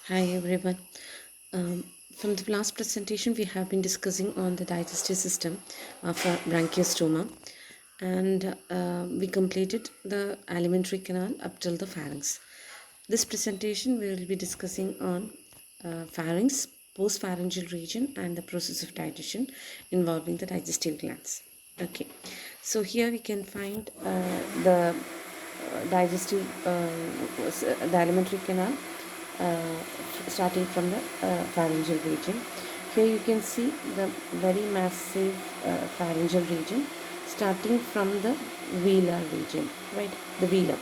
Hi everyone. Um, from the last presentation, we have been discussing on the digestive system for branchiostoma, and we completed the alimentary canal up till the pharynx. This presentation we will be discussing on pharynx, post-pharyngeal region, and the process of digestion involving the digestive glands. Okay, so here we can find the digestive, the alimentary canal uh, starting from the pharyngeal region. Here you can see the very massive pharyngeal region starting from the velar region, right? The velum.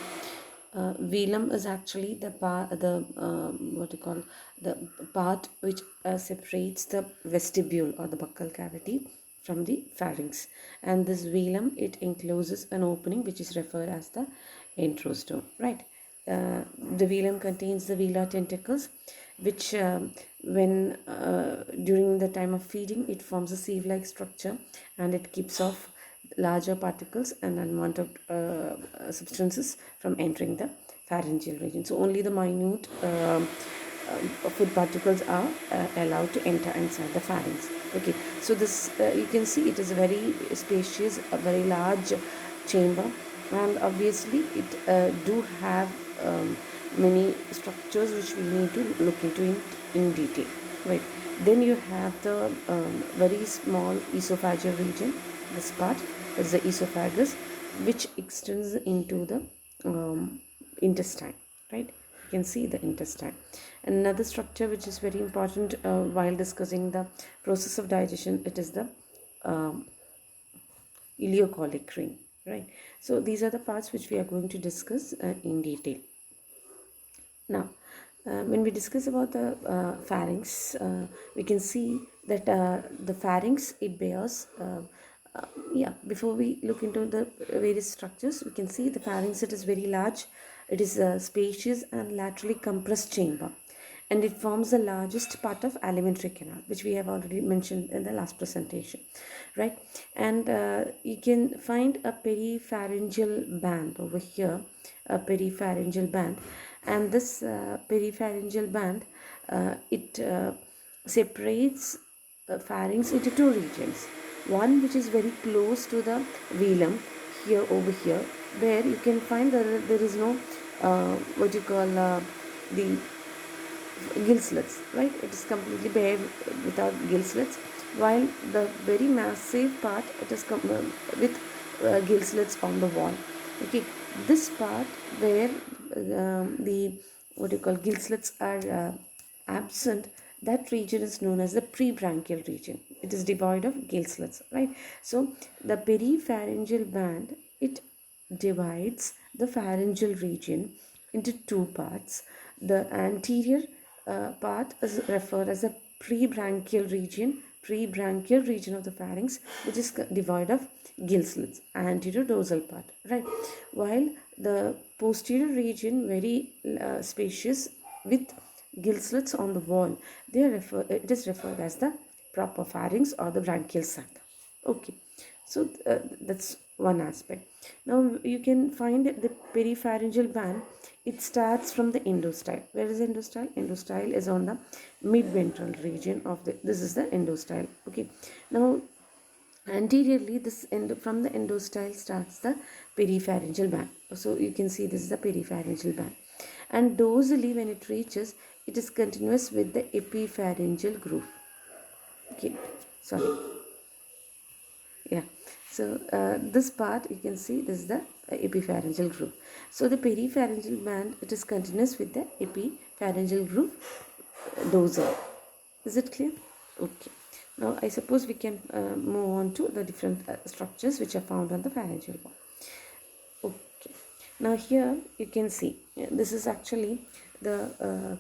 Velum is actually the part, what you call the part which separates the vestibule or the buccal cavity from the pharynx, and this velum, it encloses an opening which is referred as the enterostome, right? The velum contains the velar tentacles, which when during the time of feeding, it forms a sieve-like structure, and it keeps off larger particles and unwanted substances from entering the pharyngeal region. So only the minute food particles are allowed to enter inside the pharynx. Okay, so this you can see it is a very spacious, a very large chamber, and obviously it do have many structures which we need to look into in detail, right? Then you have the very small esophageal region. This part is the esophagus, which extends into the intestine, right? You can see the intestine. Another structure which is very important while discussing the process of digestion, it is the um, ileocolic ring, right? So these are the parts which we are going to discuss in detail. Now, when we discuss about the pharynx, we can see that the pharynx, it bears, yeah, before we look into the various structures, we can see the pharynx, it is very large, it is a spacious and laterally compressed chamber, and it forms the largest part of alimentary canal, which we have already mentioned in the last presentation, right? And you can find a peripharyngeal band over here, a peripharyngeal band, and this peripharyngeal band, it separates pharynx into two regions. One which is very close to the velum, here over here, where you can find that there is no what you call the gill slits, right? It is completely bare without gill slits, while the very massive part, it is with gill slits on the wall. Okay, this part where the what you call gill slits are absent, that region is known as the prebranchial region. It is devoid of gill slits, right? So the peripharyngeal band, it divides the pharyngeal region into two parts. The anterior part is referred as the prebranchial region of the pharynx, which is devoid of gill slits, anterior dorsal part, right? While the posterior region, very spacious with gill slits on the wall, it is referred as the proper pharynx or the branchial sac. Okay, so that's one aspect. Now you can find the peripharyngeal band. It starts from the endostyle. Where is endostyle? Endostyle is on the mid-ventral region of the. This is the endostyle. Okay. Now anteriorly, from the endostyle starts the peripharyngeal band. So you can see this is the peripharyngeal band, and dorsally when it reaches, it is continuous with the epipharyngeal groove. Okay, sorry. Yeah, so this part you can see, this is the epipharyngeal groove. So the peripharyngeal band, it is continuous with the epipharyngeal groove dorsal. Is it clear? Okay. Now I suppose we can move on to the different structures which are found on the pharyngeal wall. Okay. Now here you can see this is actually the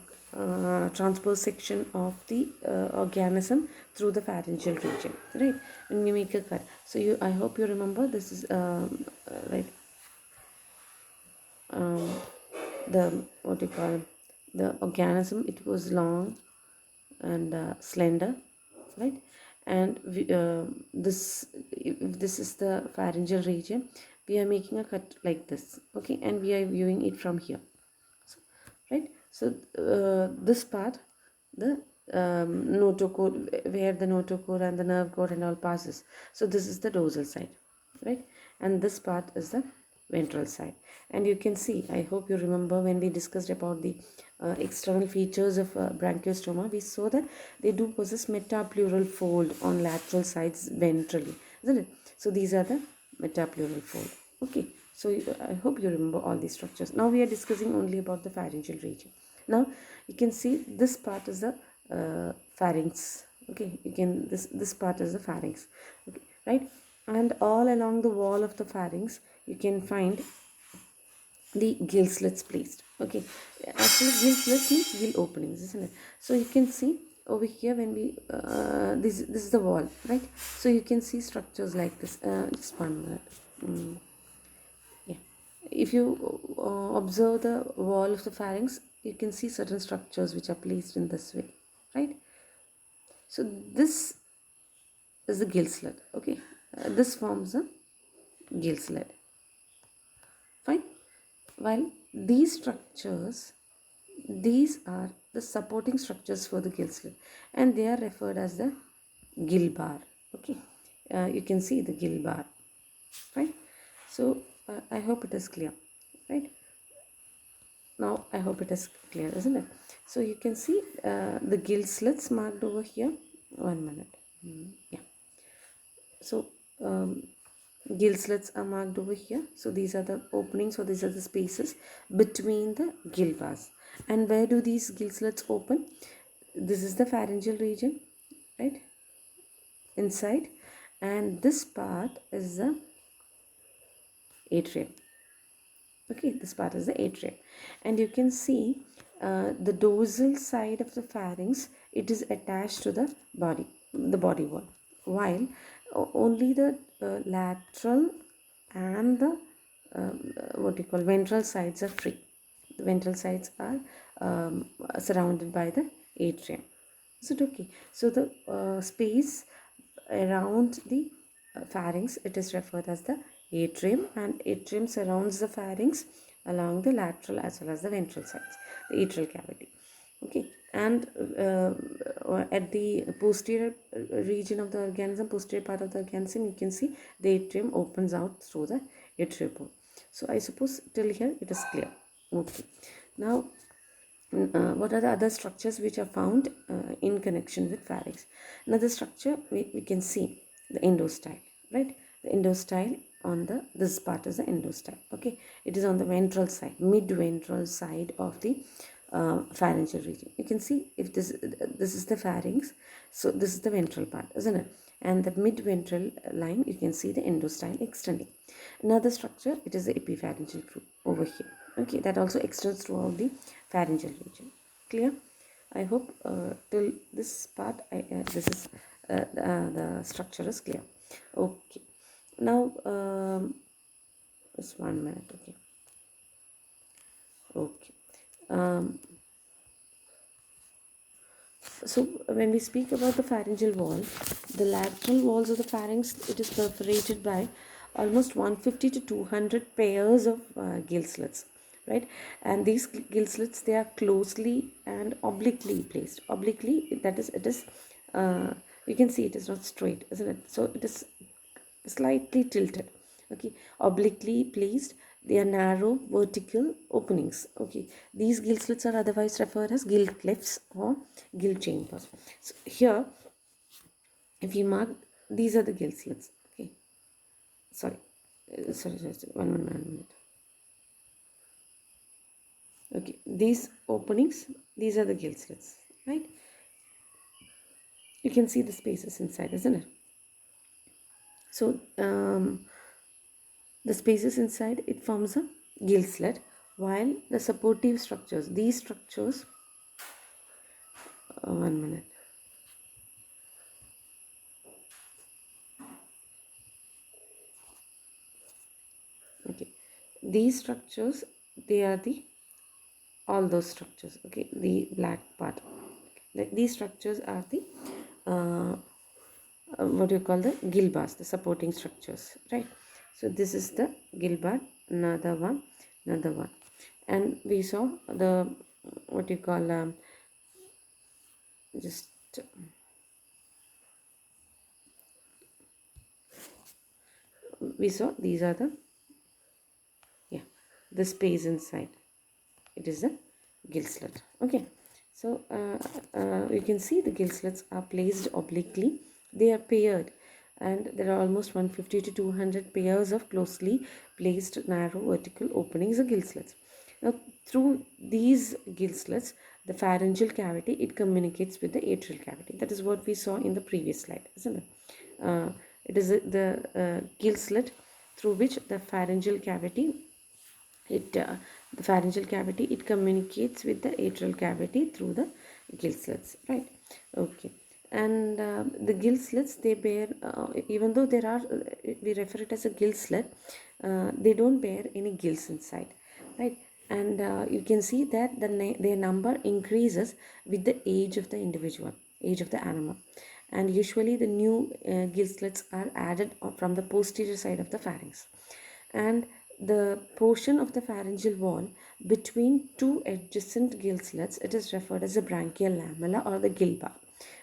transverse section of the organism through the pharyngeal region, right? When we make a cut, so I hope you remember this is right, the what you call the organism, it was long and slender, right? And if this is the pharyngeal region, we are making a cut like this, okay, and we are viewing it from here, right? So this part, the notochord, where the notochord and the nerve cord and all passes. So this is the dorsal side, right? And this part is the ventral side. And you can see, I hope you remember when we discussed about the external features of branchiostoma, we saw that they do possess metapleural fold on lateral sides ventrally, isn't it? So these are the metapleural fold. Okay, so I hope you remember all these structures. Now we are discussing only about the pharyngeal region. Now you can see this part is the pharynx. Okay, you can this part is the pharynx. Okay, right? And all along the wall of the pharynx, you can find the gill slits placed. Okay, actually gill slits means gill openings, isn't it? So you can see over here when we this is the wall, right? So you can see structures like this. Just 1 minute. Yeah, if you observe the wall of the pharynx, you can see certain structures which are placed in this way, right? So this is the gill slit. Okay, this forms a gill slit. Fine. While these structures, these are the supporting structures for the gill slit, and they are referred as the gill bar. Okay, you can see the gill bar. Right. So I hope it is clear. Right. Now I hope it is clear, isn't it? So you can see the gill slits marked over here. 1 minute. Yeah. So gill slits are marked over here. So these are the openings, or these are the spaces between the gill bars. And where do these gill slits open? This is the pharyngeal region, right? Inside. And this part is the atrium. Okay, this part is the atrium. And you can see the dorsal side of the pharynx, it is attached to the body wall. While only the lateral and the what you call ventral sides are free. The ventral sides are surrounded by the atrium. Is it okay? So the space around the pharynx, it is referred as the atrium, and atrium surrounds the pharynx along the lateral as well as the ventral sides, the atrial cavity. Okay, and at the posterior region of the organism, posterior part of the organism, you can see the atrium opens out through the atrial. So I suppose till here it is clear. Okay, now what are the other structures which are found in connection with pharynx? Another structure we can see the endostyle, right? The endostyle on the, this part is the endostyle. Okay, it is on the ventral side, mid-ventral side of the pharyngeal region. You can see if this is the pharynx, so this is the ventral part, isn't it? And the mid-ventral line, you can see the endostyle extending. Another structure, it is the epipharyngeal group over here. Okay, that also extends throughout the pharyngeal region. Clear? I hope till this part, this is the structure is clear. Okay. Now, just 1 minute. Okay. Okay. So when we speak about the pharyngeal wall, the lateral walls of the pharynx, it is perforated by almost 150 to 200 pairs of gill slits, right? And these gill slits, they are closely and obliquely placed. Obliquely, that is, it is, you can see it is not straight, isn't it? So it is slightly tilted. Okay, obliquely placed, they are narrow vertical openings. Okay, these gill slits are otherwise referred as gill clefts or gill chambers. So here, if you mark, these are the gill slits. Okay, sorry, one minute. Okay, these openings, these are the gill slits, right? You can see the spaces inside, isn't it? So the spaces inside, it forms a gill slit, while the supportive structures, these structures, 1 minute. Okay, these structures, they are the, all those structures, okay, the black part. These structures are the what do you call, the gill bars, the supporting structures, right? So this is the gill bar, another one, and we saw the what you call just we saw these are the, yeah, the space inside, it is the gill slit. Okay, so you can see the gill slits are placed obliquely, they are paired, and there are almost 150 to 200 pairs of closely placed narrow vertical openings of gill slits. Now through these gill slits, the pharyngeal cavity, it communicates with the atrial cavity. That is what we saw in the previous slide, isn't it? It is the gill slit through which the pharyngeal cavity, the pharyngeal cavity, it communicates with the atrial cavity through the gill slits, right? Okay, and the gill slits, they bear, even though there are, we refer it as a gill slit, they don't bear any gills inside, right? And you can see that their number increases with the age of the individual, age of the animal, and usually the new gill slits are added from the posterior side of the pharynx, and the portion of the pharyngeal wall between two adjacent gill slits, it is referred as a branchial lamella or the gill bar,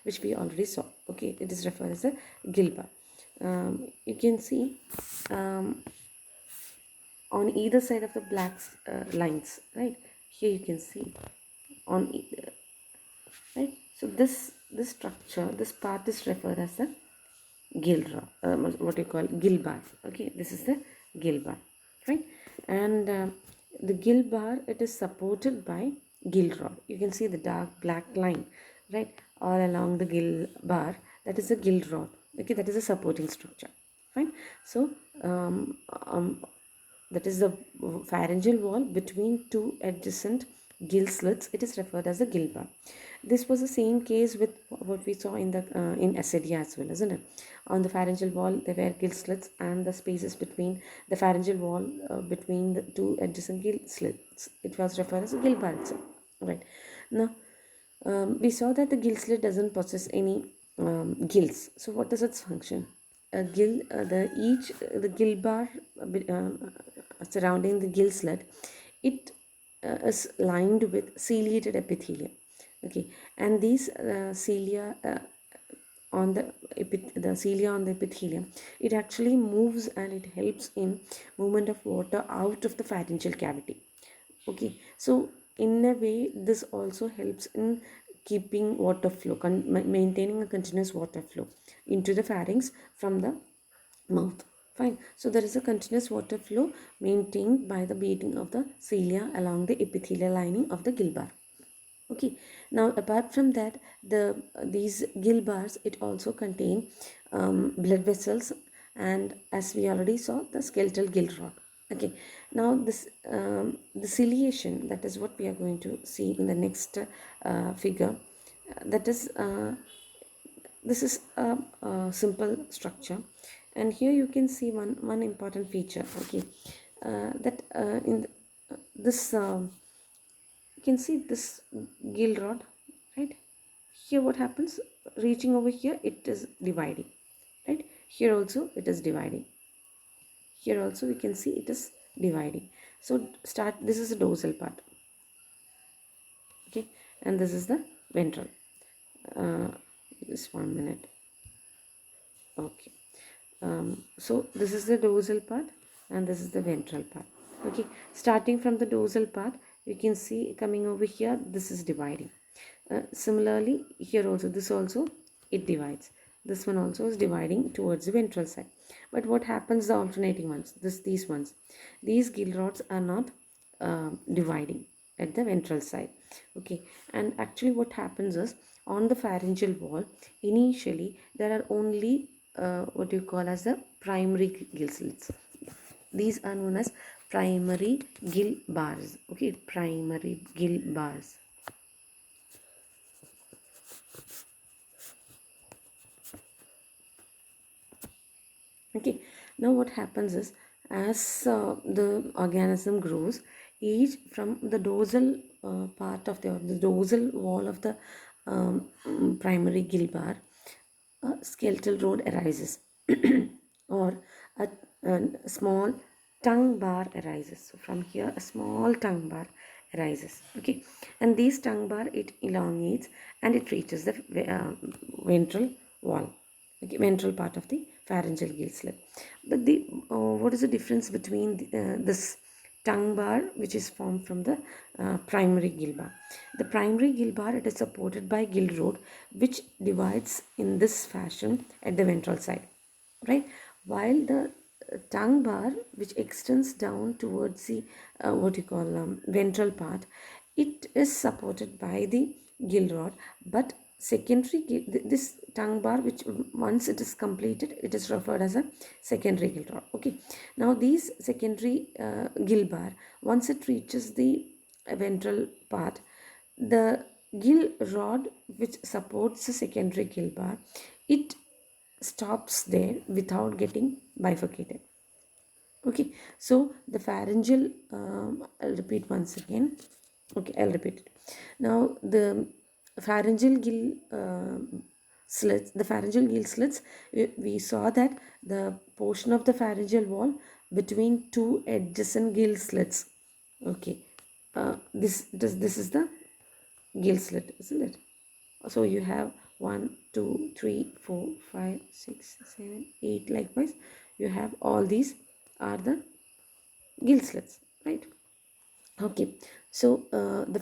which we already saw. Okay, it is referred as a gill bar. You can see on either side of the black lines, right? Here you can see on right. So this structure, this part is referred as the gill what you call gill bar. Okay, this is the gill bar, right? And the gill bar, it is supported by gill rod. You can see the dark black line, right, all along the gill bar. That is a gill rod. Okay, that is a supporting structure. Fine. So that is the pharyngeal wall between two adjacent gill slits. It is referred as a gill bar. This was the same case with what we saw in the in Cilia as well, isn't it? On the pharyngeal wall, there were gill slits, and the spaces between the pharyngeal wall between the two adjacent gill slits, it was referred as a gill bar itself. Right. Now, we saw that the gill slit doesn't possess any gills. So what is its function? A gill, the gill bar surrounding the gill slit, it is lined with ciliated epithelium. Okay, and these cilia on the cilia on the epithelium, it actually moves and it helps in movement of water out of the pharyngeal cavity. Okay, so in a way, this also helps in keeping water flow, maintaining a continuous water flow into the pharynx from the mouth. Fine. So there is a continuous water flow maintained by the beating of the cilia along the epithelial lining of the gill bar. Okay, now apart from that, these gill bars, it also contain blood vessels, and as we already saw, the skeletal gill rod. Okay, now this the ciliation, that is what we are going to see in the next figure. That is this is a simple structure, and here you can see one important feature. Okay, that in this you can see this gill rod, right? Here what happens, reaching over here, it is dividing, right? Here also it is dividing, here also we can see it is dividing. So this is the dorsal part, okay, and this is the ventral. Just 1 minute. Okay, so this is the dorsal part and this is the ventral part. Okay, starting from the dorsal part, you can see coming over here, this is dividing. Similarly, here also, this also, it divides. This one also is dividing towards the ventral side. But what happens, the alternating ones, these gill rods are not dividing at the ventral side. Okay, and actually what happens is, on the pharyngeal wall, initially there are only what you call as the primary gill slits. These are known as primary gill bars. Okay, primary gill bars. Okay, now what happens is, as the organism grows, each from the dorsal part of the dorsal wall of the primary gill bar, a skeletal rod arises or a small tongue bar arises. So from here a small tongue bar arises. Okay, and this tongue bar, it elongates and it reaches the ventral wall. Okay, ventral part of the pharyngeal gill slit. But the what is the difference between this tongue bar, which is formed from the primary gill bar? The primary gill bar, it is supported by gill rod, which divides in this fashion at the ventral side, right? While the tongue bar, which extends down towards the what you call ventral part, it is supported by the gill rod. But this tongue bar, which once it is completed, it is referred as a secondary gill rod. Okay, now these secondary gill bar, once it reaches the ventral part, the gill rod which supports the secondary gill bar, it stops there without getting bifurcated. Okay, so the pharyngeal, I'll repeat once again. Okay, I'll repeat it. Now the pharyngeal gill slits, the pharyngeal gill slits, we saw that the portion of the pharyngeal wall between two adjacent gill slits. Okay, this is the gill slit, isn't it? So you have 1 2 3 4 5 6 7 8, likewise you have all these are the gill slits, right? Okay, so the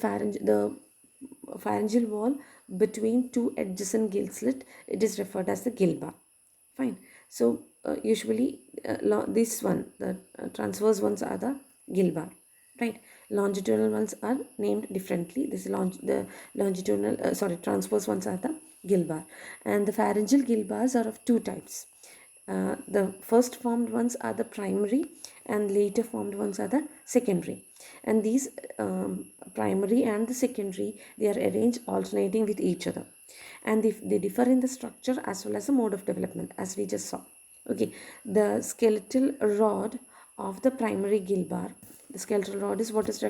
pharyngeal wall between two adjacent gill slit, it is referred as the gill bar. Fine. So usually this one, the transverse ones are the gill bar, right? Longitudinal ones are named differently. The longitudinal transverse ones are the gill bar, and the pharyngeal gill bars are of two types. The first formed ones are the primary, and later formed ones are the secondary. And these primary and the secondary, they are arranged alternating with each other, and they differ in the structure as well as the mode of development, as we just saw. Okay, the skeletal rod of the primary gill bar, the skeletal rod is what is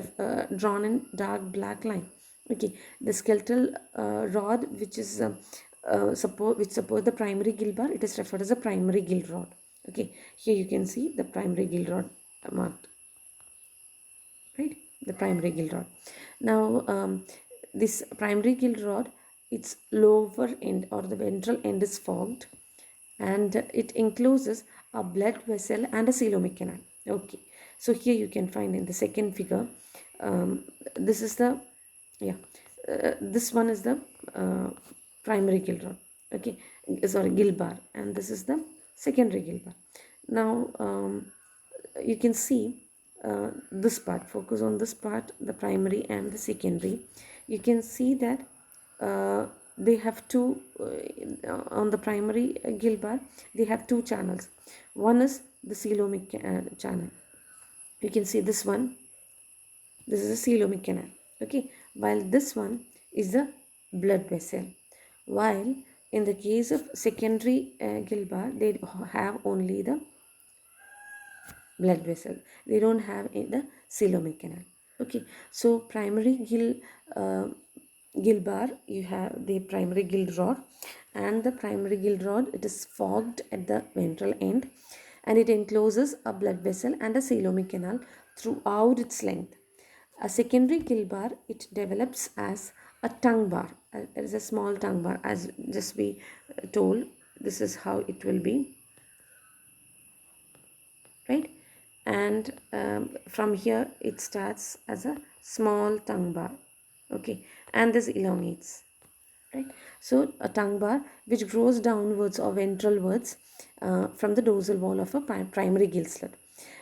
drawn in dark black line. Okay, the skeletal rod which is which support the primary gill bar, it is referred as a primary gill rod. Okay, here you can see the primary gill rod marked, right? The primary gill rod. Now this primary gill rod, its lower end or the ventral end is forked, and it encloses a blood vessel and a coelomic canal. Okay, so here you can find in the second figure, this is the this one is the primary gill rod. Okay, sorry, gill bar, and this is the secondary gill bar. Now you can see this part, focus on this part, the primary and the secondary. You can see that they have two on the primary gill bar, they have two channels. One is the coelomic channel. You can see this one, this is a coelomic canal. Okay, while this one is the blood vessel. While in the case of secondary gill bar, they have only the blood vessel, they don't have the coelomic canal. Okay, so primary gill bar, you have the primary gill rod, and the primary gill rod, it is forked at the ventral end, and it encloses a blood vessel and a coelomic canal throughout its length. A secondary gill bar, it develops as a tongue bar, as a small tongue bar, as just we told. This is how it will be, right? And from here it starts as a small tongue bar. Okay, and this elongates, right? So a tongue bar which grows downwards or ventralwards from the dorsal wall of a primary gill slit,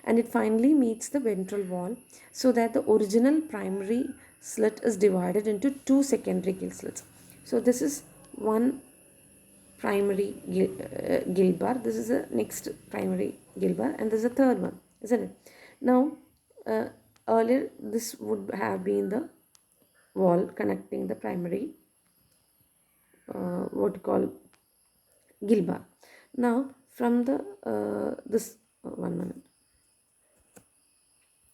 and it finally meets the ventral wall, so that the original primary slit is divided into two secondary gill slits. So this is one primary gill bar, this is the next primary gill bar, and this is the third one, isn't it? Now earlier this would have been the wall connecting the primary what you call gill bar. Now from the this 1 minute,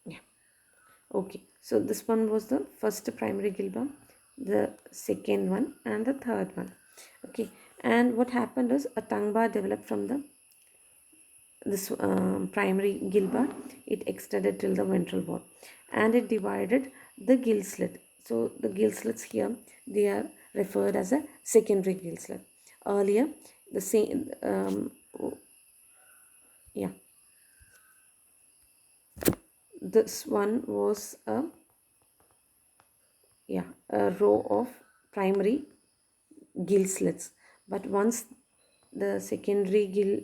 yeah. Okay, so this one was the first primary gill bar, the second one, and the third one. Okay, and what happened is a tongue bar developed from the this primary gill bar, it extended till the ventral wall, and it divided the gill slit. So the gill slits here, they are referred as a secondary gill slit. Earlier, the same, yeah, this one was a row of primary gill slits, but once the secondary gill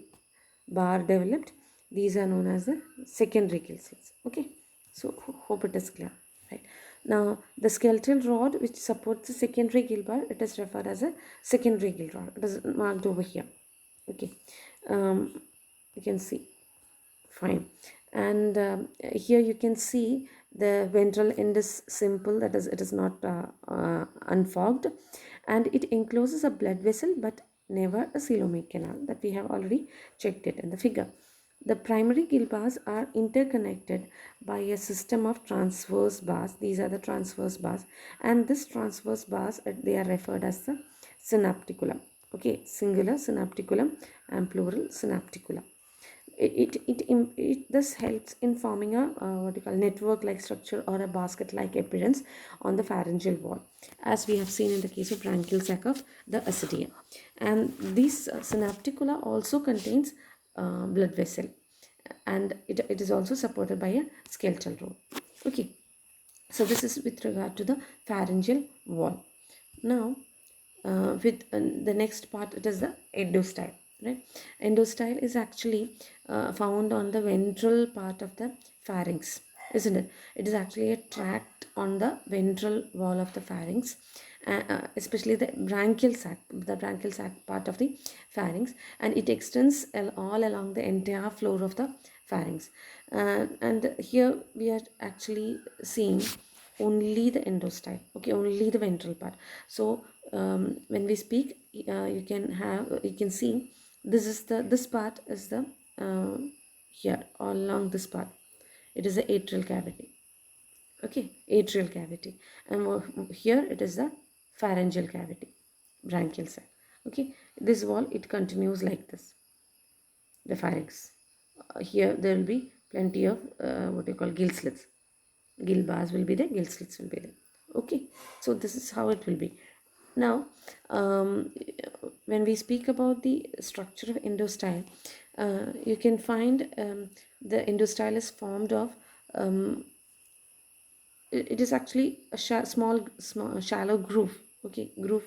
bar developed, these are known as the secondary gill slits. Okay, so hope it is clear. Right, now the skeletal rod which supports the secondary gill bar, it is referred as a secondary gill rod. It is marked over here. Okay, you can see. Fine. And here you can see the ventral end is simple, that is, it is not unfogged, and it encloses a blood vessel but never a coelomic canal, that we have already checked it in the figure. The primary gill bars are interconnected by a system of transverse bars. These are the transverse bars, and this transverse bars, they are referred as the synapticulum. Okay, singular synapticulum and plural synapticulum. This helps in forming a what you call network like structure or a basket like appearance on the pharyngeal wall, as we have seen in the case of branchial sac of the ascidia. And this synapticula also contains blood vessel, and it is also supported by a skeletal rope. Okay, so this is with regard to the pharyngeal wall. Now with the next part, it is the endostyle. Right, endostyle is actually found on the ventral part of the pharynx, isn't it? It is actually a tract on the ventral wall of the pharynx, especially the branchial sac part of the pharynx, and it extends all along the entire floor of the pharynx. And here we are actually seeing only the endostyle. Okay, only the ventral part. So when we speak, you can see this part is the here all along this part, it is the atrial cavity. Okay, atrial cavity, and here it is the pharyngeal cavity, branchial sac. Okay, this wall, it continues like this, the pharynx. Here there will be plenty of what you call gill slits. Gill bars will be there, gill slits will be there. Okay, so this is how it will be. Now when we speak about the structure of endostyle, you can find the endostyle is formed of it is actually a small shallow groove. Okay, groove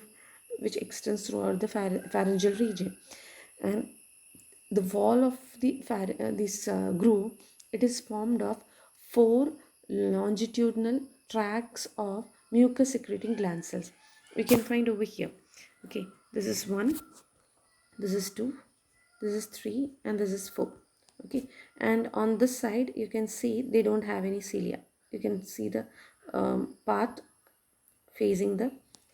which extends throughout the pharyngeal region, and the wall of the this groove, it is formed of 4 longitudinal tracts of mucus secreting gland cells. We can find over here. Okay, this is 1, this is 2, this is 3, and this is 4. Okay, and on this side you can see they don't have any cilia. You can see the part facing the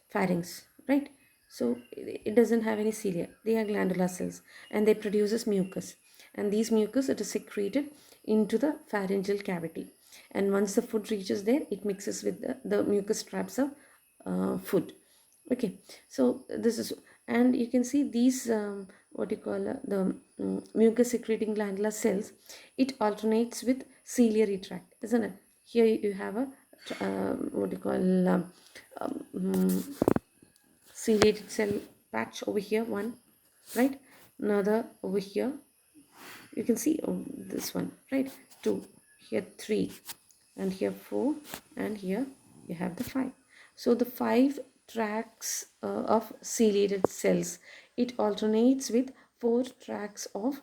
pharynx, right? So it doesn't have any cilia. They are glandular cells, and they produces mucus, and these mucus, it is secreted into the pharyngeal cavity, and once the food reaches there, it mixes with the mucus traps of food. Okay, so this is, and you can see these what you call the mucus secreting glandular cells, it alternates with ciliary tract, isn't it? Here you have a what you call ciliated cell patch over here, one, right? Another over here, you can see this one, right? 2, here 3, and here 4, and here you have the 5. So the 5 tracts of ciliated cells, it alternates with 4 tracts of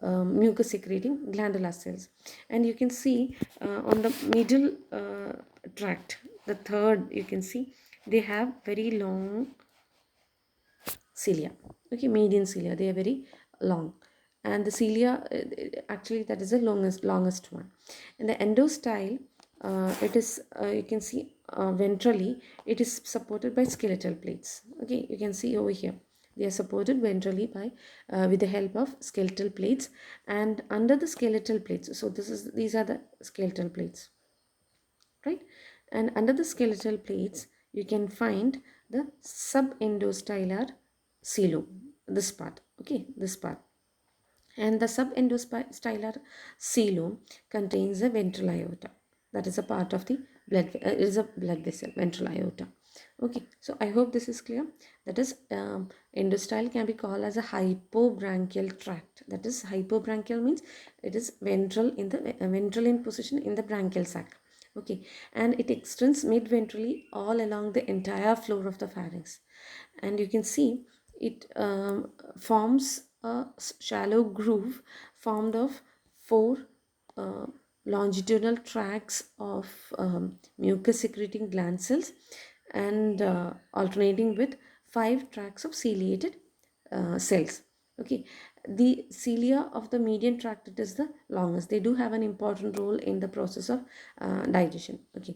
mucus secreting glandular cells, and you can see on the middle tract, the third, you can see they have very long cilia. Okay, median cilia, they are very long, and the cilia actually that is the longest one. And the endostyle, it is you can see ventrally, it is supported by skeletal plates. Okay, you can see over here they are supported ventrally by with the help of skeletal plates, and under the skeletal plates, so these are the skeletal plates, right? And under the skeletal plates you can find the subendostylar coelom, this part. Okay, this part, and the subendostylar coelom contains the ventral aorta, that is a part of the it is a blood vessel, ventral aorta. Okay, so I hope this is clear. That is, endostyle can be called as a hypobranchial tract. That is, hypobranchial means it is ventral in the ventral in position in the branchial sac. Okay, and it extends mid-ventrally all along the entire floor of the pharynx, and you can see it forms a shallow groove formed of four uh, longitudinal tracts of mucus secreting gland cells, and alternating with five tracts of ciliated cells. Okay, the cilia of the median tract, it is the longest. They do have an important role in the process of digestion. Okay,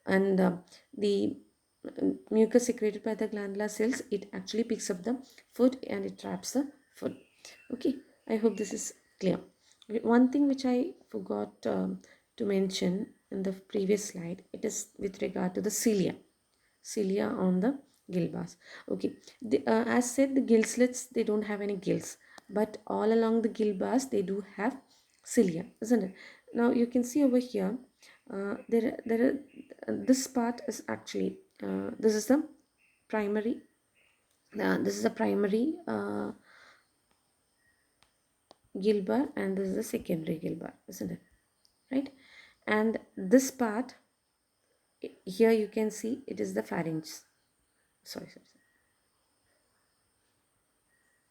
and the mucus secreted by the glandular cells, it actually picks up the food and it traps the food. Okay, I hope this is clear. Okay, one thing which I forgot to mention in the previous slide, it is with regard to the cilia on the gill bars. Okay, as said, the gill slits, they don't have any gills, but all along the gill bars they do have cilia, isn't it? Now you can see over here, this part is actually this is the primary. This is the primary gill bar, and this is the secondary gill bar, isn't it? Right? And this part here you can see it is the pharynx. Sorry.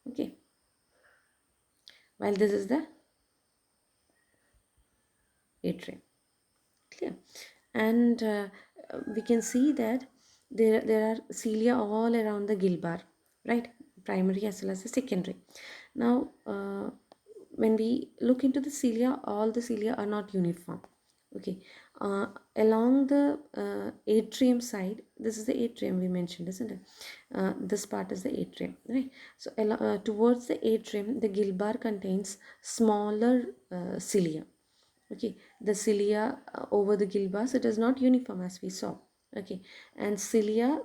Okay. While this is the atrium. Clear. And we can see that there are cilia all around the gill bar, right? Primary as well as the secondary. Now when we look into the cilia, all the cilia are not uniform. Okay, along the atrium side, this is the atrium we mentioned, isn't it? This part is the atrium, right? So towards the atrium, the gill bar contains smaller cilia. Okay, the cilia over the gill bars, it is not uniform as we saw. Okay, and cilia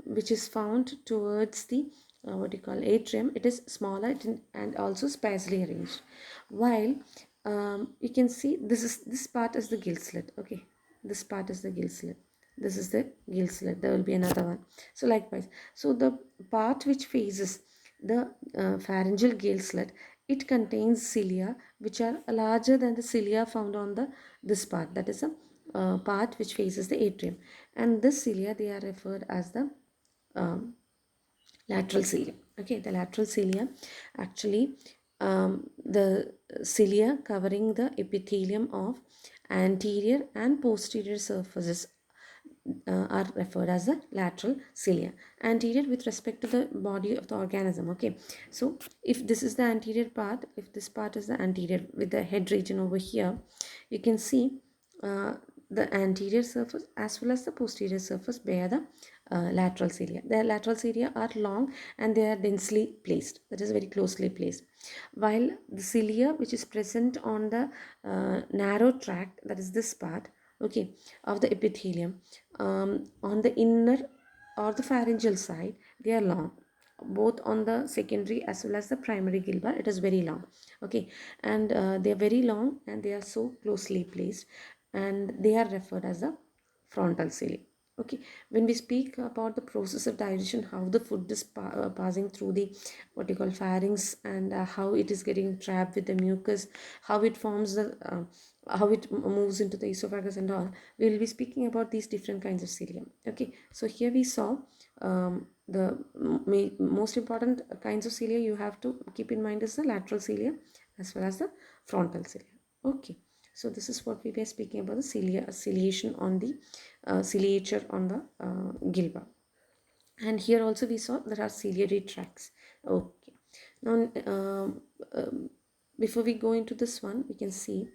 which is found towards the what you call atrium, it is smaller and also sparsely arranged. While you can see this part is the gill slit. Okay, this part is the gill slit, this is the gill slit, there will be another one. So likewise, so the part which faces the pharyngeal gill slit, it contains cilia which are larger than the cilia found on the this part, that is a part which faces the atrium, and this cilia, they are referred as the um, lateral cilia. Okay, the lateral cilia, actually the cilia covering the epithelium of anterior and posterior surfaces are referred as the lateral cilia. Anterior with respect to the body of the organism. Okay, so if this is the anterior part, if this part is the anterior with the head region over here, you can see the anterior surface as well as the posterior surface bear the lateral cilia. The lateral cilia are long and they are densely placed, that is very closely placed, while the cilia which is present on the narrow tract, that is this part, okay, of the epithelium, on the inner or the pharyngeal side, they are long, both on the secondary as well as the primary gill bar, it is very long. Okay, and they are very long and they are so closely placed, and they are referred as the frontal cilia. Okay, when we speak about the process of digestion, how the food is passing through the what you call pharynx, and how it is getting trapped with the mucus, how it forms the how it moves into the esophagus and all, we will be speaking about these different kinds of cilia. Okay, so here we saw the most important kinds of cilia you have to keep in mind is the lateral cilia as well as the frontal cilia. Okay, so this is what we were speaking about, the cilia, ciliation on the ciliature on the gill bar. And here also we saw there are ciliary tracts. Okay, now before we go into this one, we can see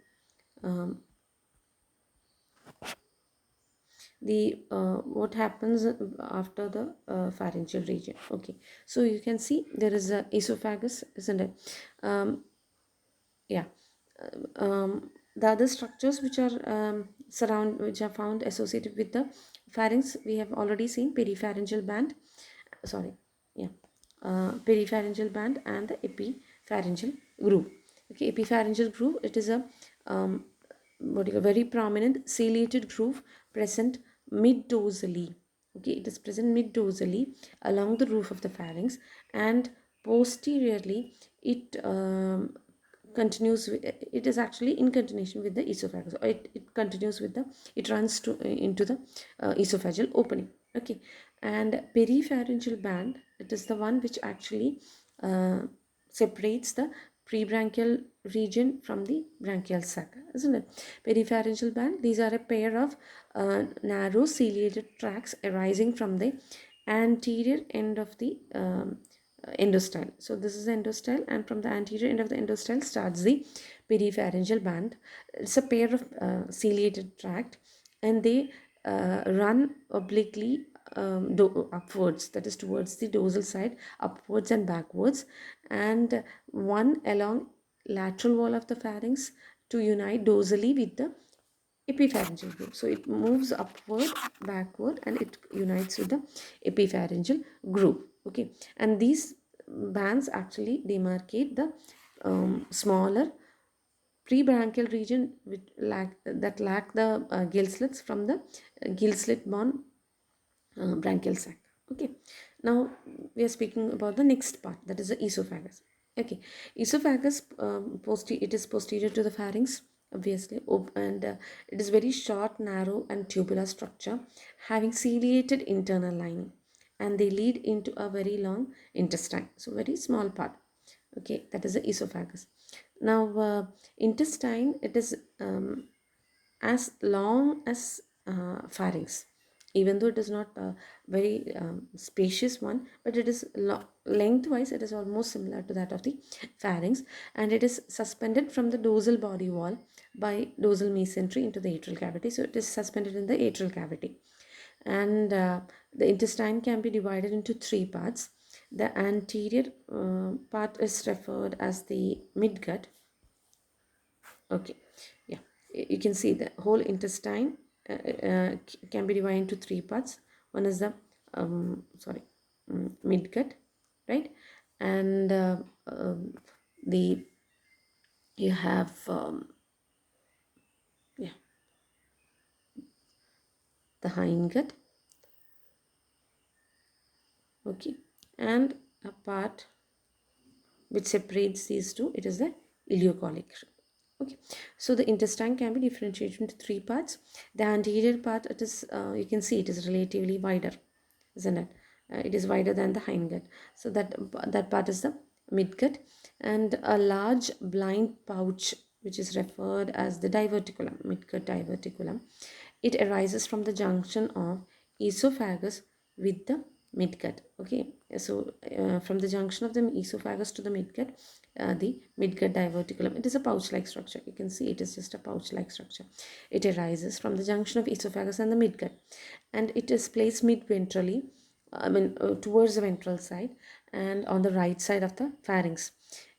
the what happens after the pharyngeal region. Okay, so you can see there is a esophagus, isn't it? Yeah, the other structures which are which are found associated with the pharynx, we have already seen peripharyngeal band, sorry, yeah, peripharyngeal band and the epipharyngeal groove. Okay, epipharyngeal groove, it is a what you call very prominent ciliated groove present mid-dorsally. Okay, it is present mid-dorsally along the roof of the pharynx, and posteriorly it continues with, it is actually in continuation with the esophagus, or it continues with the, it runs to into the esophageal opening. Okay, and peripharyngeal band, it is the one which actually separates the prebranchial region from the branchial sac, isn't it? Peripharyngeal band, these are a pair of narrow ciliated tracts arising from the anterior end of the endostyle. So this is the endostyle, and from the anterior end of the endostyle starts the peripharyngeal band. It's a pair of ciliated tract, and they run obliquely upwards, that is towards the dorsal side, upwards and backwards, and one along lateral wall of the pharynx to unite dorsally with the epipharyngeal groove. So it moves upward, backward, and it unites with the epipharyngeal groove. Okay, and these bands actually demarcate the smaller prebranchial region that lack the gill slits from the gill slit borne branchial sac. Okay, now we are speaking about the next part, that is the esophagus. Okay, esophagus, it is posterior to the pharynx, obviously, and it is very short, narrow, and tubular structure, having ciliated internal lining, and they lead into a very long intestine. So very small part. Okay, that is the esophagus. Now intestine, it is as long as pharynx, even though it is not a very spacious one, but it is lengthwise it is almost similar to that of the pharynx, and it is suspended from the dorsal body wall by dorsal mesentery into the atrial cavity. So it is suspended in the atrial cavity, and the intestine can be divided into three parts. The anterior part is referred as the midgut. Okay, yeah, you can see the whole intestine can be divided into three parts. One is the midgut, right? And the you have yeah, the hindgut. Okay, and a part which separates these two, it is the ileocolic. Okay, so the intestine can be differentiated into three parts. The anterior part, it is you can see it is relatively wider, isn't it? It is wider than the hindgut. So that part is the midgut, and a large blind pouch which is referred as the diverticulum, midgut diverticulum. It arises from the junction of esophagus with the midgut. Okay, so from the junction of the esophagus to the midgut, the midgut diverticulum, it is a pouch like structure. You can see it is just a pouch like structure. It arises from the junction of esophagus and the midgut, and it is placed mid ventrally, towards the ventral side and on the right side of the pharynx.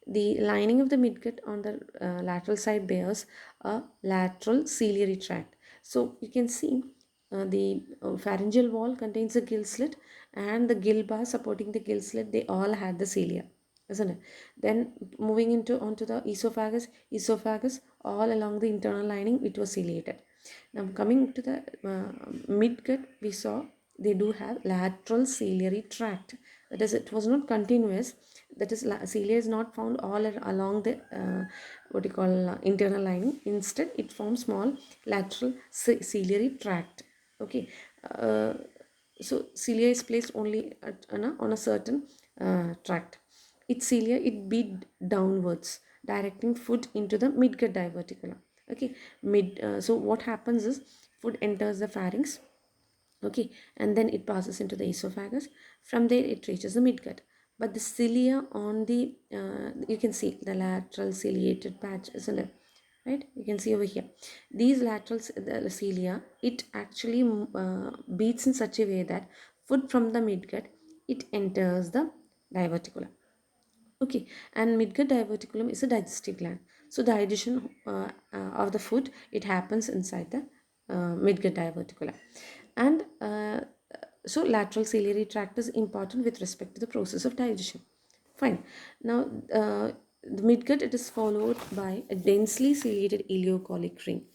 The lining of the midgut on the lateral side bears a lateral ciliary tract. So you can see the pharyngeal wall contains a gill slit, and the gill bar supporting the gill slit, they all had the cilia, isn't it? Then moving onto the esophagus all along the internal lining, it was ciliated. Now coming to the midgut, we saw they do have lateral ciliary tract. That is, it was not continuous. That is, cilia is not found all along the what you call internal lining. Instead, it forms small lateral ciliary tract. Okay, so cilia is placed only on a certain tract. Its cilia, it beat downwards, directing food into the midgut diverticulum. Okay, so what happens is food enters the pharynx. Okay, and then it passes into the esophagus. From there it reaches the midgut, but the cilia on the you can see the lateral ciliated patch, isn't it? Right, you can see over here these lateral cilia, it actually beats in such a way that food from the midgut, it enters the diverticulum. Okay, and midgut diverticulum is a digestive gland. So digestion of the food, it happens inside the midgut diverticulum. And so lateral ciliary tract is important with respect to the process of digestion. Fine. Now the midgut, it is followed by a densely ciliated ileocolic ring,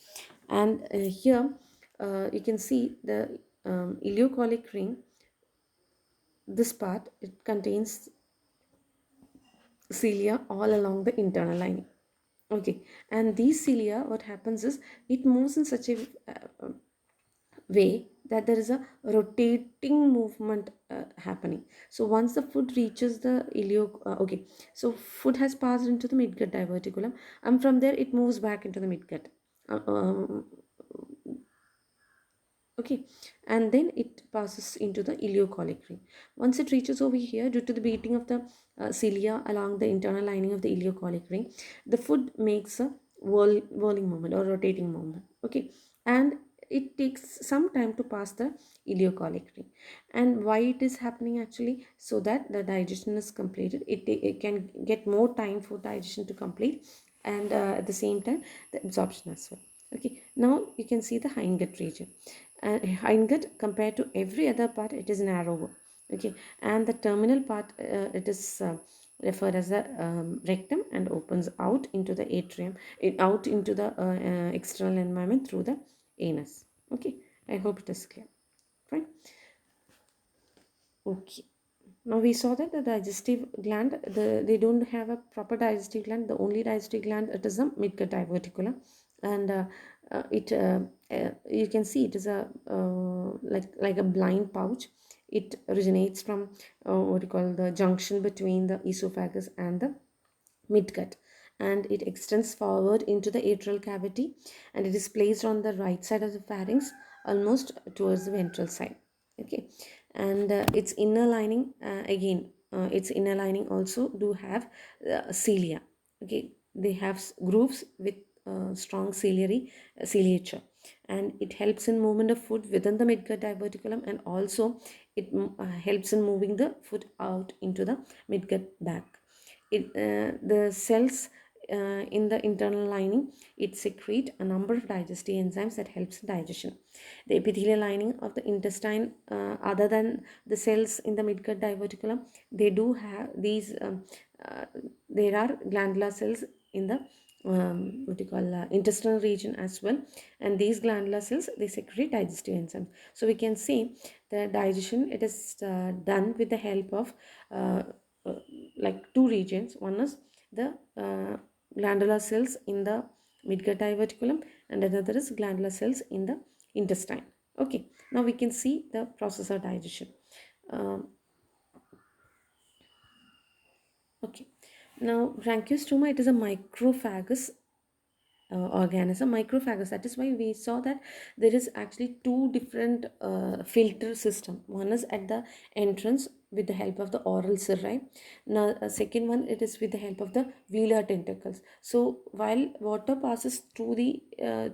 and here you can see the ileocolic ring. This part, it contains cilia all along the internal lining. Okay, and these cilia, what happens is it moves in such a way that there is a rotating movement happening. So once the food reaches the okay, so food has passed into the midgut diverticulum, and from there it moves back into the midgut. uh, um, okay, and then it passes into the ileocolic ring. Once it reaches over here, due to the beating of the cilia along the internal lining of the ileocolic ring, the foot makes a whirling movement or rotating movement. Okay, and it takes some time to pass the ileocolic ring. And why it is happening actually? So that the digestion is completed. It can get more time for digestion to complete, and at the same time the absorption as well. Okay, now you can see the hindgut region. Hindgut, compared to every other part, it is narrower. Okay, and the terminal part, it is referred as the rectum, and opens out into the atrium, out into the external environment through the anus. Okay, I hope it is clear. Fine. Okay, now we saw that the digestive gland, they don't have a proper digestive gland. The only digestive gland, it is the midgut diverticulum, and it you can see it is a like a blind pouch. It originates from what you call the junction between the esophagus and the midgut, and it extends forward into the atrial cavity, and it is placed on the right side of the pharynx, almost towards the ventral side. Okay, and its inner lining, again, its inner lining also do have cilia. Okay, they have grooves with strong ciliary ciliature, and it helps in movement of food within the midgut diverticulum, and also it helps in moving the food out into the midgut back. The cells in the internal lining, it secrete a number of digestive enzymes that helps in digestion. The epithelial lining of the intestine, other than the cells in the midgut diverticulum, they do have these uh, there are glandular cells in the what you call intestinal region as well, and these glandular cells, they secrete digestive enzymes. So we can see the digestion, it is done with the help of uh, like two regions. One is the glandular cells in the midgut diverticulum, and another is glandular cells in the intestine. Okay, now we can see the process of digestion. um, okay, now branchiostoma, it is a microphagous organism, microphagous. That is why we saw that there is actually two different filter system. One is at the entrance with the help of the oral cirri. Now second one, it is with the help of the velar tentacles. So while water passes through the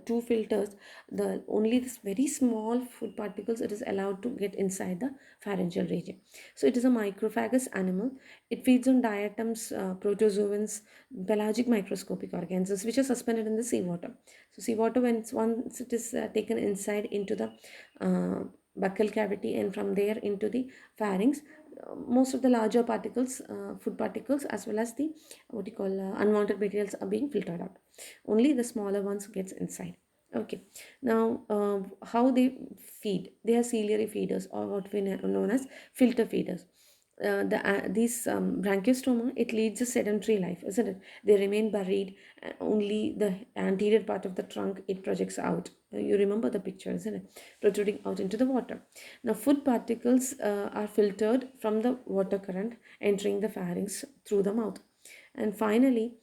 two filters, the only this very small food particles, it is allowed to get inside the pharyngeal region. So it is a microphagous animal. It feeds on diatoms, protozoans, pelagic microscopic organisms which are suspended in the seawater. So seawater, once it is taken inside into the buccal cavity, and from there into the pharynx, most of the larger particles, food particles, as well as the what you call unwanted materials, are being filtered out. Only the smaller ones gets inside. Okay, now how they feed? They are ciliary feeders, or what we know as filter feeders. These branchiostoma, it leads a sedentary life, isn't it? They remain buried, only the anterior part of the trunk, it projects out. You remember the picture, isn't it? Protruding out into the water. Now food particles are filtered from the water current entering the pharynx through the mouth, and finally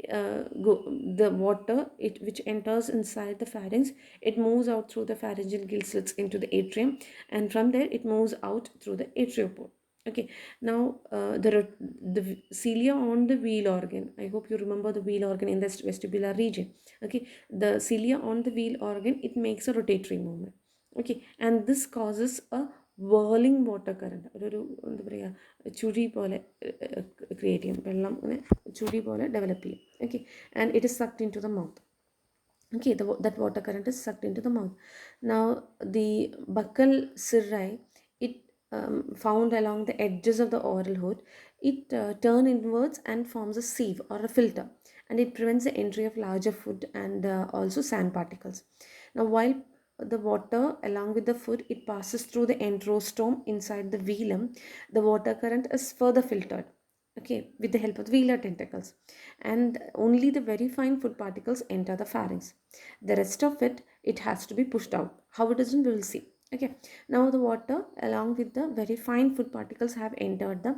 the water, which enters inside the pharynx, it moves out through the pharyngeal gill slits into the atrium, and from there it moves out through the atriopore. Okay, now the cilia on the wheel organ, I hope you remember the wheel organ in the vestibular region. Okay, the cilia on the wheel organ, it makes a rotatory movement. Okay, and this causes a whirling water current, ഒരു എന്താ പറയുക ചുഴി പോലെ create ചെയ്യും, വെള്ളം ഇങ്ങനെ ചുഴി പോലെ develop ചെയ്യും. Okay, and it is sucked into the mouth. Okay, that water current is sucked into the mouth. Now the buccal cirri, it found along the edges of the oral hood, it turn inwards and forms a sieve or a filter, and it prevents the entry of larger food and also sand particles. Now while the water along with the food, it passes through the endostome inside the velum. The water current is further filtered, okay, with the help of the velar tentacles, and only the very fine food particles enter the pharynx. The rest of it has to be pushed out. How it is, we will see. Okay, now the water along with the very fine food particles have entered the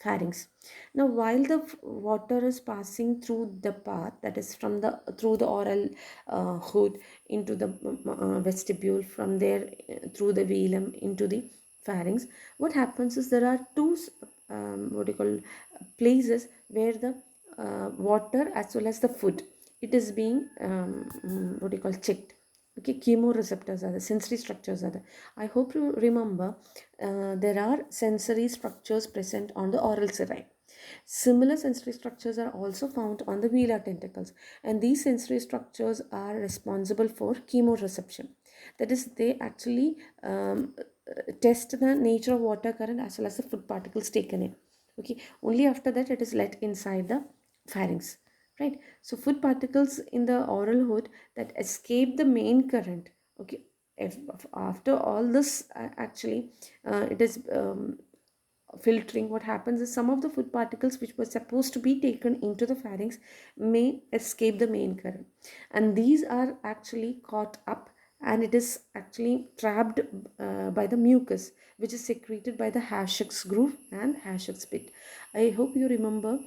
pharynx. Now while the water is passing through the path, that is from the through the oral hood into the vestibule, from there through the velum into the pharynx, what happens is there are two what do you call places where the water as well as the food, it is being what do you call checked. Okay, chemoreceptors are the sensory structures are the, I hope you remember, there are sensory structures present on the oral cirri. Similar sensory structures are also found on the velar tentacles, and these sensory structures are responsible for chemoreception. That is, they actually test the nature of water current as well as the food particles taken in. Okay, only after that it is let inside the pharynx, right? So food particles in the oral hood that escape the main current, okay, if, after all this actually it is filtering, what happens is some of the food particles which were supposed to be taken into the pharynx may escape the main current, and these are actually caught up, and it is actually trapped by the mucus which is secreted by the Hasch's groove and Hasch's pit. I hope you remember,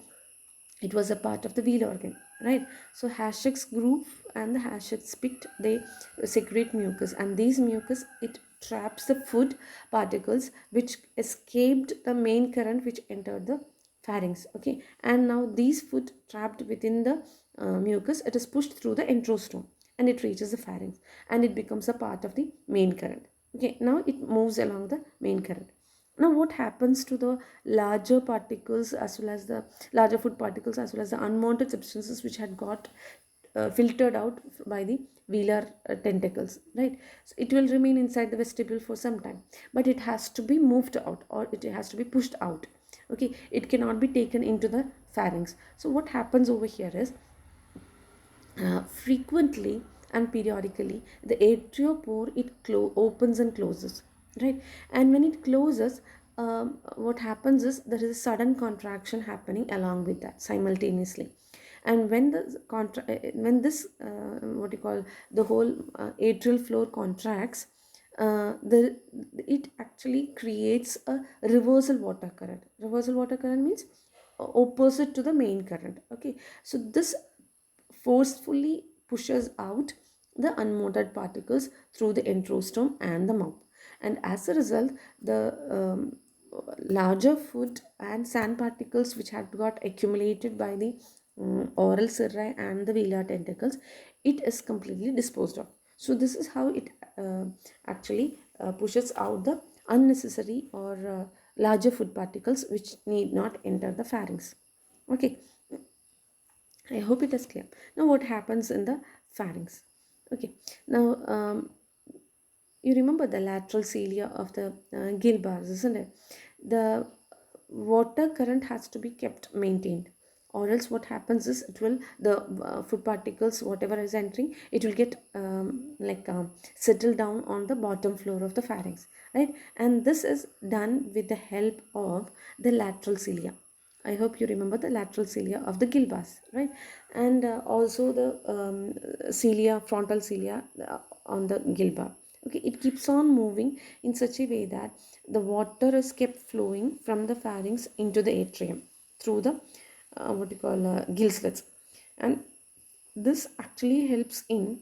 it was a part of the wheel organ, right? So Hasch's groove and the Hasch's pit, they secrete mucus, and these mucus, it traps the food particles which escaped the main current which entered the pharynx. Okay, and now these food trapped within the mucus, it is pushed through the endostome and it reaches the pharynx and it becomes a part of the main current. Okay, now it moves along the main current. Now what happens to the larger particles as well as the larger food particles as well as the unwanted substances which had got filtered out by the velar tentacles, right? So it will remain inside the vestibule for some time, but it has to be moved out or it has to be pushed out. Okay, it cannot be taken into the pharynx. So what happens over here is, frequently and periodically the atriopore, it opens and closes, right? And when it closes, what happens is there is a sudden contraction happening along with that simultaneously. And when the when this what you call the whole atrial floor contracts, it actually creates a reversal water current. Reversal water current means opposite to the main current. Okay, so this forcefully pushes out the unwanted particles through the endostome and the mouth, and as a result the larger food and sand particles which had got accumulated by the oral cirri and the velar tentacles, it is completely disposed of. So this is how it actually pushes out the unnecessary or larger food particles which need not enter the pharynx. Okay, I hope it is clear. Now what happens in the pharynx? Okay, now you remember the lateral cilia of the gill bars, isn't it? The water current has to be kept maintained, or else what happens is it will, the food particles whatever is entering, it will get settle down on the bottom floor of the pharynx, right? And this is done with the help of the lateral cilia. I hope you remember the lateral cilia of the gill bars, right? And also the cilia, frontal cilia on the gill bar. Okay, it keeps on moving in such a way that the water is kept flowing from the pharynx into the atrium through the what you call gill slits, and this actually helps in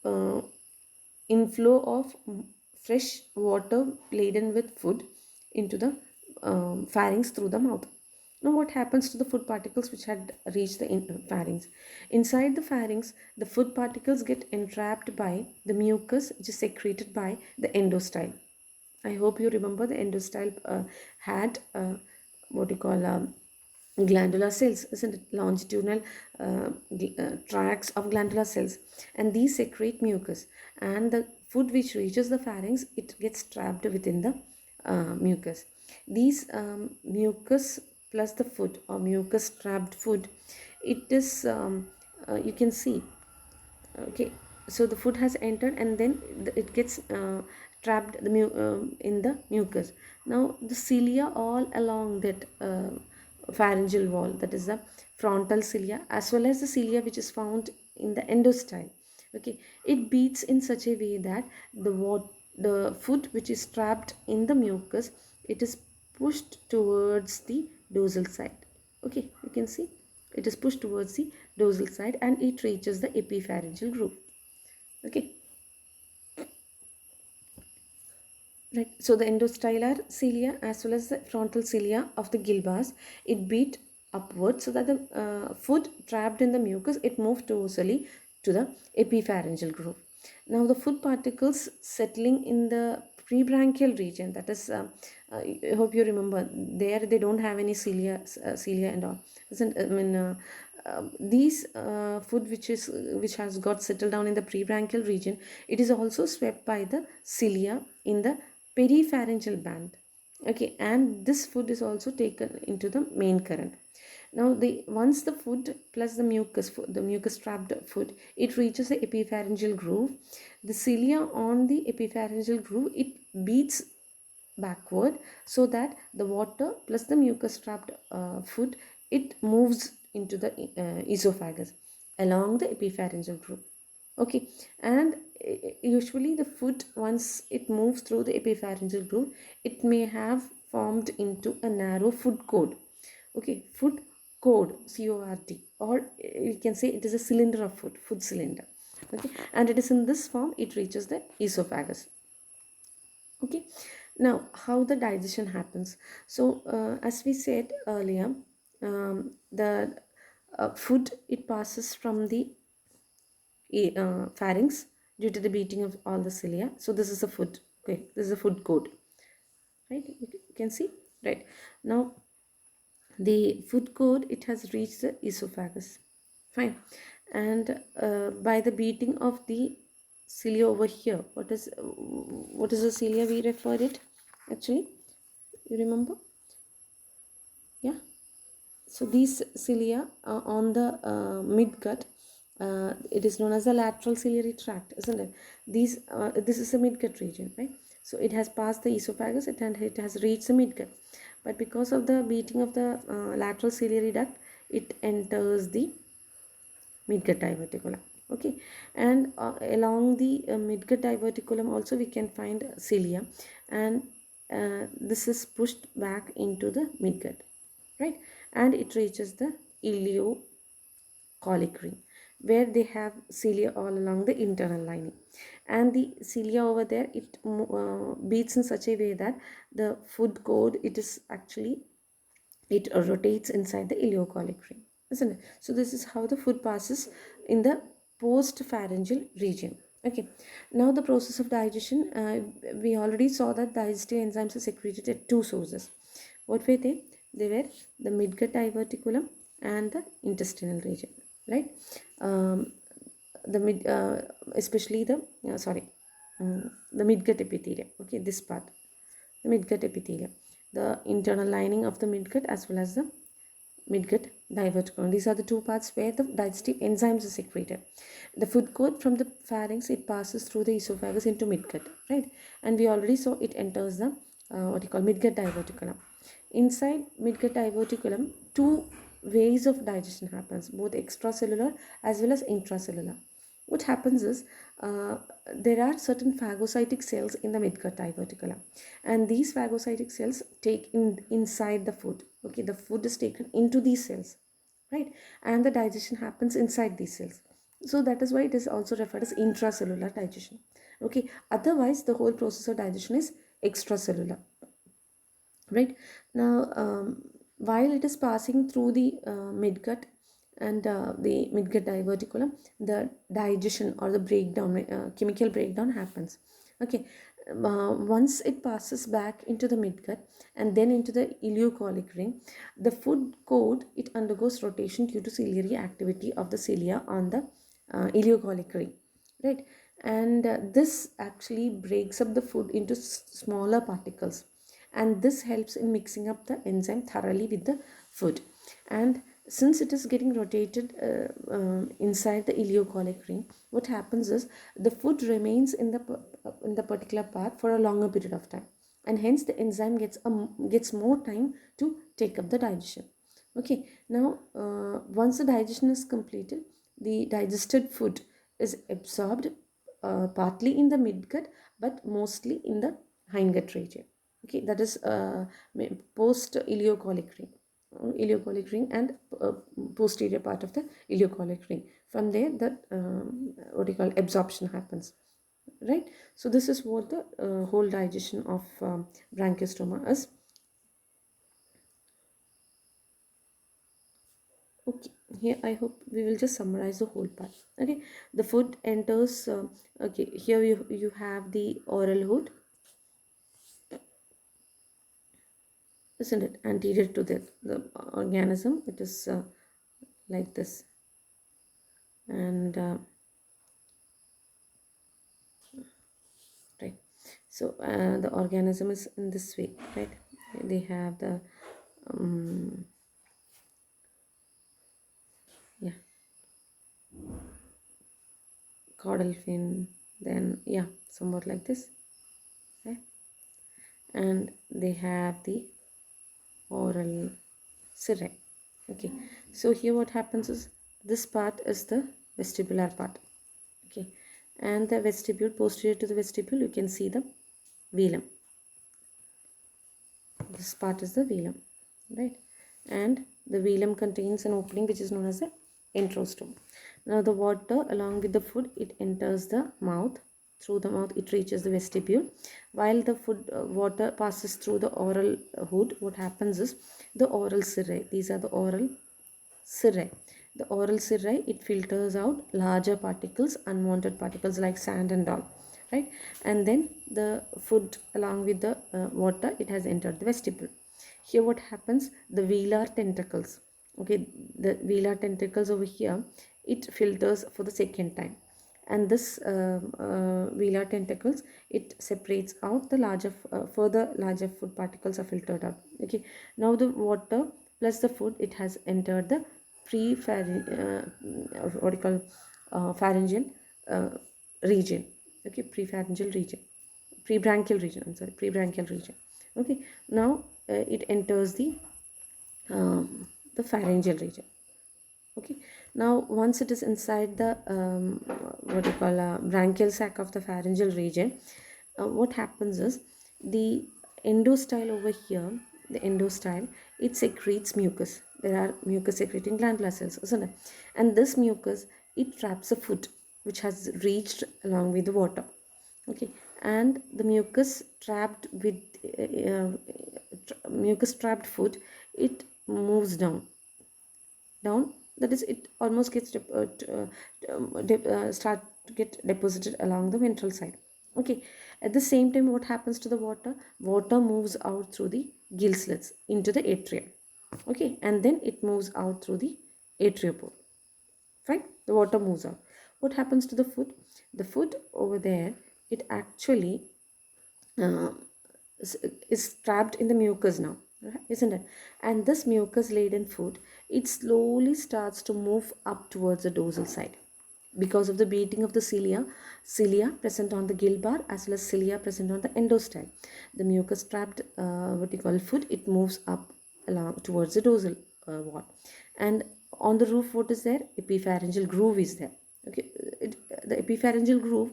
uh, inflow of fresh water laden with food into the pharynx through the mouth. Now what happens to the food particles which had reached the pharynx? Inside the pharynx, the food particles get entrapped by the mucus which is secreted by the endostyle. I hope you remember the endostyle had what you call glandular cells, isn't it? Longitudinal tracts of glandular cells, and these secrete mucus, and the food which reaches the pharynx, it gets trapped within the mucus. These mucus plus the food or mucus trapped food, it is you can see, okay, so the food has entered, and then it gets trapped in the mucus. Now the cilia all along that pharyngeal wall, that is the frontal cilia, as well as the cilia which is found in the endostyle, okay, it beats in such a way that the food which is trapped in the mucus, it is pushed towards the dorsal side. Okay, you can see it is pushed towards the dorsal side and it reaches the epipharyngeal groove. Okay, right. So the endostylar cilia as well as the frontal cilia of the gill bars, it beat upwards so that the food trapped in the mucus, it moved dorsally to the epipharyngeal groove. Now the food particles settling in the prebranchial region, that is, I hope you remember, there they don't have any cilia and all. Isn't, I mean, these food which has got settled down in the prebranchial region, it is also swept by the cilia in the peripharyngeal band. Okay, and this food is also taken into the main current. Now the once the food plus the mucus trapped food, it reaches the epipharyngeal groove, the cilia on the epipharyngeal groove, it beats backward so that the water plus the mucus trapped food, it moves into the esophagus along the epipharyngeal groove. Okay, and usually the food, once it moves through the epipharyngeal groove, it may have formed into a narrow food cord. Okay, food cord, CORD, or you can say it is a cylinder of food cylinder. Okay, and it is in this form it reaches the esophagus. Okay, now how the digestion happens. So as we said earlier, the food, it passes from the pharynx due to the beating of all the cilia. So this is a food. Okay, this is a food code, right? You can see, right? Now the food code, it has reached the esophagus. Fine, and by the beating of the cilia over here, what is the cilia we refer it actually? You remember? Yeah. So these cilia are on the midgut. It is known as the lateral ciliary tract, isn't it? This is the midgut region, right? So it has passed the esophagus and it has reached the midgut. But because of the beating of the lateral ciliary duct, it enters the midgut diverticulum. Okay, and along the midgut diverticulum also we can find cilia, and this is pushed back into the midgut, right? And it reaches the ileocolic ring, where they have cilia all along the internal lining, and the cilia over there, it beats in such a way that the food cord, it is actually, it rotates inside the ileocolic ring, isn't it? So this is how the food passes in the post-pharyngeal region. Okay, now the process of digestion, we already saw that digestive enzymes are secreted at two sources. What were they? They were the midgut diverticulum and the intestinal region, right? The mid especially the the midgut epithelium. Okay, this part, the midgut epithelium, the internal lining of the midgut as well as the midgut diverticulum. These are the two parts where the digestive enzymes are secreted. The food cord from the pharynx, it passes through the esophagus into midgut, right? And we already saw it enters the what you call midgut diverticulum. Inside midgut diverticulum, two ways of digestion happens, both extracellular as well as intracellular. What happens is, there are certain phagocytic cells in the midgut diverticulum, and these phagocytic cells take inside the food. Okay, the food is taken into these cells, right? And the digestion happens inside these cells. So that is why it is also referred as intracellular digestion. Okay, otherwise the whole process of digestion is extracellular, right? Now while it is passing through the midgut and the midgut diverticulum, the digestion or the breakdown, chemical breakdown happens. Okay, once it passes back into the midgut and then into the ileocolic ring, the food cord, it undergoes rotation due to ciliary activity of the cilia on the ileocolic ring, right? And this actually breaks up the food into smaller particles, and this helps in mixing up the enzyme thoroughly with the food, and since it is getting rotated inside the ileocolic ring, what happens is the food remains in the particular part for a longer period of time, and hence the enzyme gets more time to take up the digestion. Okay, now once the digestion is completed, the digested food is absorbed partly in the midgut, but mostly in the hindgut region. Okay, that is post ileocolic ring and posterior part of the ileocolic ring. From there, the what you call absorption happens, right? So this is what the whole digestion of branchiostoma is. Okay, here I hope we will just summarize the whole part. Okay, the food enters. Okay, here you have the oral hood, isn't it? Anterior to the organism, it is like this, and right. So the organism is in this way, right? They have the yeah, caudal fin, then yeah, somewhat like this, right? And they have the oral cirri. Okay, so here what happens is this part is the vestibular part. Okay, and the vestibule, posterior to the vestibule, you can see the velum. This part is the velum, right? And the velum contains an opening which is known as the enterostome. Now the water along with the food, it enters the mouth. Through the mouth it reaches the vestibule. While the food water passes through the oral hood, what happens is the oral cirri, these are the oral cirri. The oral cirri, it filters out larger particles, unwanted particles like sand and all, right? And then the food along with the water, it has entered the vestibule. Here what happens, the velar tentacles, okay, the velar tentacles over here, it filters for the second time, and this velar tentacles, it separates out the larger further larger food particles are filtered out. Okay, now the water plus the food, it has entered the what do you call pharyngeal region. Okay, prepharyngeal region, prebranchial region, I'm sorry, prebranchial region. Okay, now it enters the pharyngeal region. Okay, now once it is inside the what do you call branchial sac of the pharyngeal region, what happens is the endostyle over here, the endostyle, it secretes mucus. There are mucus secreting glandular cells, isn't it? And this mucus, it traps the food which has reached along with the water. Okay, and the mucus trapped with mucus trapped food, it moves down, that is, it almost gets start to get deposited along the ventral side. Okay, at the same time, what happens to the water moves out through the gill slits into the atrium. Okay, and then it moves out through the atriopore. Fine, the water moves out. What happens to the food over there, it actually uh, is trapped in the mucus now, isn't it? And this mucus laden food, it slowly starts to move up towards the dorsal side because of the beating of the cilia present on the gill bar as well as cilia present on the endostyle. The mucus trapped what you call food, it moves up along towards the dorsal wall, and on the roof, what is there? Epipharyngeal groove is there. Okay, the epipharyngeal groove,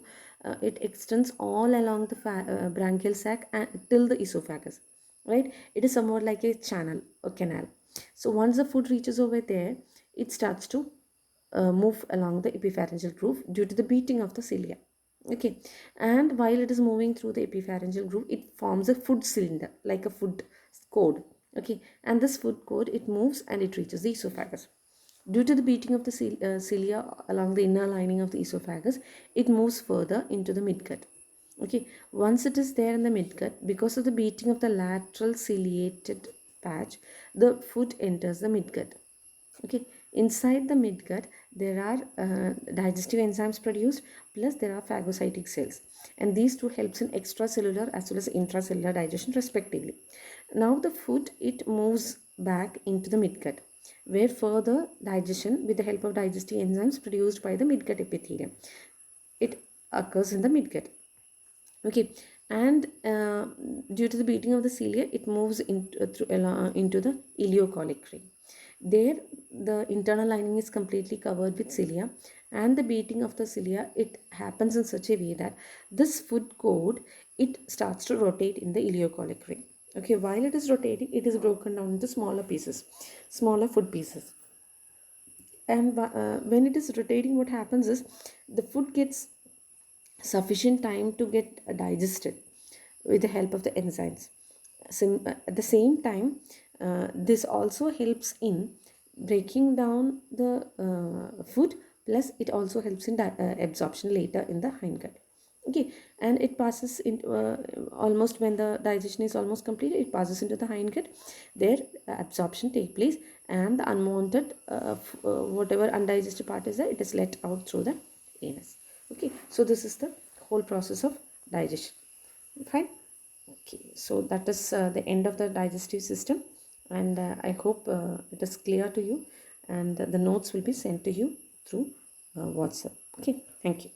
it extends all along the branchial sac and till the esophagus, right? It is somewhat like a channel or canal. So once the food reaches over there, it starts to move along the epipharyngeal groove due to the beating of the cilia. Okay, and while it is moving through the epipharyngeal groove, it forms a food cylinder like a food cord. Okay, and this food cord, it moves and it reaches the esophagus. Due to the beating of the cilia along the inner lining of the esophagus, it moves further into the midgut. Okay, once it is there in the midgut, because of the beating of the lateral ciliated patch, the food enters the midgut. Okay, inside the midgut, there are digestive enzymes produced, plus there are phagocytic cells, and these two helps in extracellular as well as intracellular digestion respectively. Now the food, it moves back into the midgut. where further digestion with the help of digestive enzymes produced by the midgut epithelium. It occurs in the midgut. Okay, and due to the beating of the cilia, it moves into the ileocolic ring. There, the internal lining is completely covered with cilia, and the beating of the cilia, it happens in such a way that this food cord, it starts to rotate in the ileocolic ring. Okay, while it is rotating, it is broken down into smaller pieces, smaller food pieces. And when it is rotating, what happens is the food gets sufficient time to get digested with the help of the enzymes. At the same time, this also helps in breaking down the food, plus it also helps in absorption later in the hindgut. Okay, and it passes into almost when the digestion is almost completed, it passes into the hindgut. There, absorption take place, and the unwanted whatever undigested part is there, it is let out through the anus. Okay, so this is the whole process of digestion. Fine. Okay, so that is the end of the digestive system, and I hope it is clear to you, and the notes will be sent to you through WhatsApp. Okay, thank you.